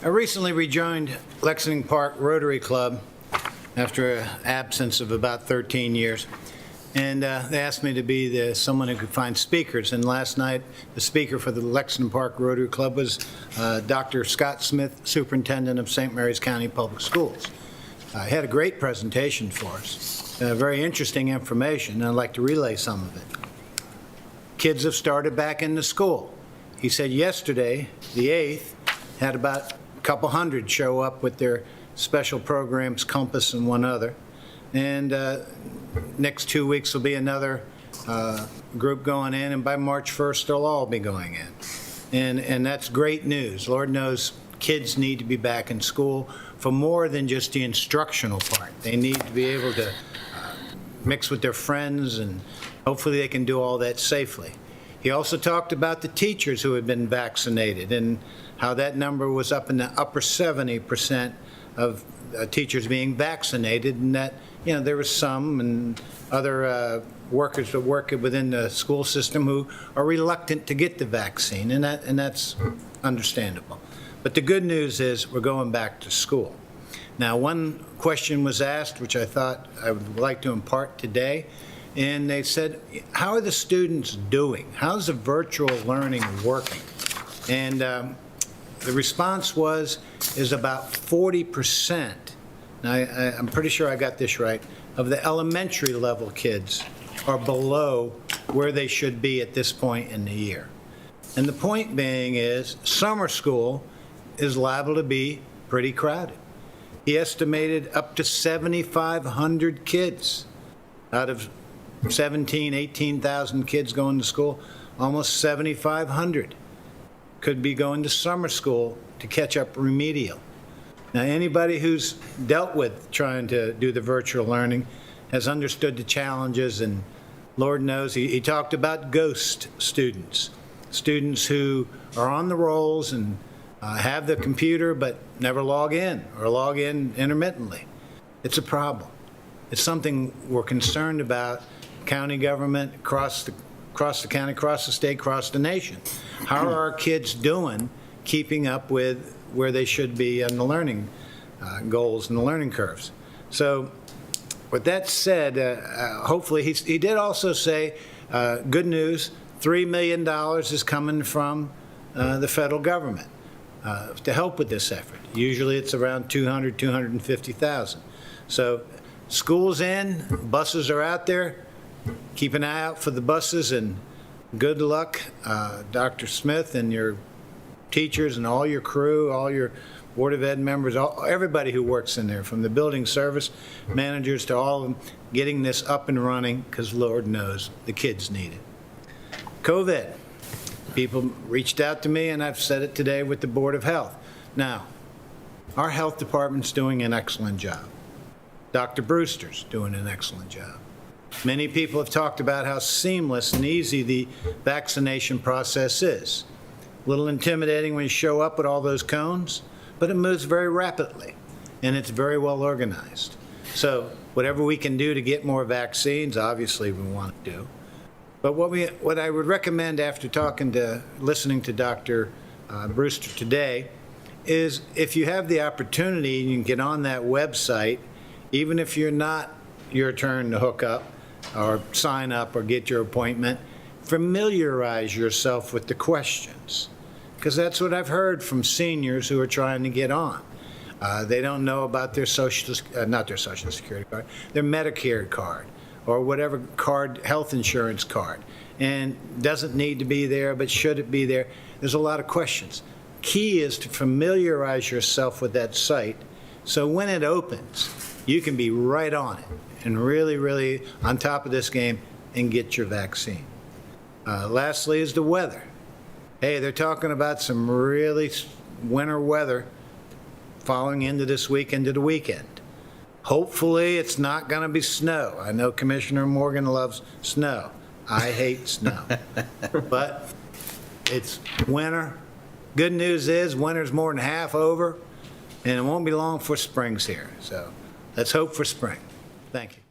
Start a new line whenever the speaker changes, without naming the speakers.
I recently rejoined Lexington Park Rotary Club after an absence of about 13 years. And they asked me to be someone who could find speakers. And last night, the speaker for the Lexington Park Rotary Club was Dr. Scott Smith, Superintendent of St. Mary's County Public Schools. He had a great presentation for us, very interesting information, and I'd like to relay some of it. Kids have started back into school. He said yesterday, the 8th, had about a couple hundred show up with their special programs, Compass and one other. And next 2 weeks will be another group going in, and by March 1st, they'll all be going in. And that's great news. Lord knows kids need to be back in school for more than just the instructional part. They need to be able to mix with their friends, and hopefully they can do all that safely. He also talked about the teachers who had been vaccinated and how that number was up in the upper 70% of teachers being vaccinated, and that, you know, there was some and other workers that work within the school system who are reluctant to get the vaccine, and that's understandable. But the good news is we're going back to school. Now, one question was asked, which I thought I would like to impart today, and they said, how are the students doing? How's the virtual learning working? And the response is about 40%. Now, I'm pretty sure I got this right, of the elementary level kids are below where they should be at this point in the year. And the point being is summer school is liable to be pretty crowded. He estimated up to 7,500 kids out of 18,000 kids going to school. Almost 7,500 could be going to summer school to catch up remedial. Now, anybody who's dealt with trying to do the virtual learning has understood the challenges, and Lord knows he talked about ghost students, students who are on the rolls and have the computer but never log in or log in intermittently. It's a problem. It's something we're concerned about, county government, across the county, across the state, across the nation. How are our kids doing keeping up with where they should be on the learning goals and the learning curves? So with that said, hopefully he did also say, good news, $3 million is coming from the federal government to help with this effort. Usually it's around 250,000. So school's in, buses are out there. Keep an eye out for the buses, and good luck, Dr. Smith and your teachers and all your crew, all your Board of Ed members, everybody who works in there, from the building service managers to all of them, getting this up and running, because Lord knows the kids need it. COVID. People reached out to me, and I've said it today with the Board of Health. Now, our health department's doing an excellent job. Dr. Brewster's doing an excellent job. Many people have talked about how seamless and easy the vaccination process is. A little intimidating when you show up with all those cones, but it moves very rapidly, and it's very well organized. So whatever we can do to get more vaccines, obviously we want to do. But what I would recommend after listening to Dr. Brewster today is, if you have the opportunity, you can get on that website, even if you're not your turn to hook up or sign up or get your appointment, familiarize yourself with the questions. Because that's what I've heard from seniors who are trying to get on. They don't know about their not their Social Security card, their Medicare card, or whatever card, health insurance card, and doesn't need to be there, but should it be there? There's a lot of questions. Key is to familiarize yourself with that site, so when it opens, you can be right on it and really, really on top of this game and get your vaccine. Lastly is the weather. Hey, they're talking about some really winter weather following into this week, into the weekend. Hopefully it's not going to be snow. I know Commissioner Morgan loves snow. I hate snow. But it's winter. Good news is winter's more than half over, and it won't be long for spring's here. So let's hope for spring. Thank you.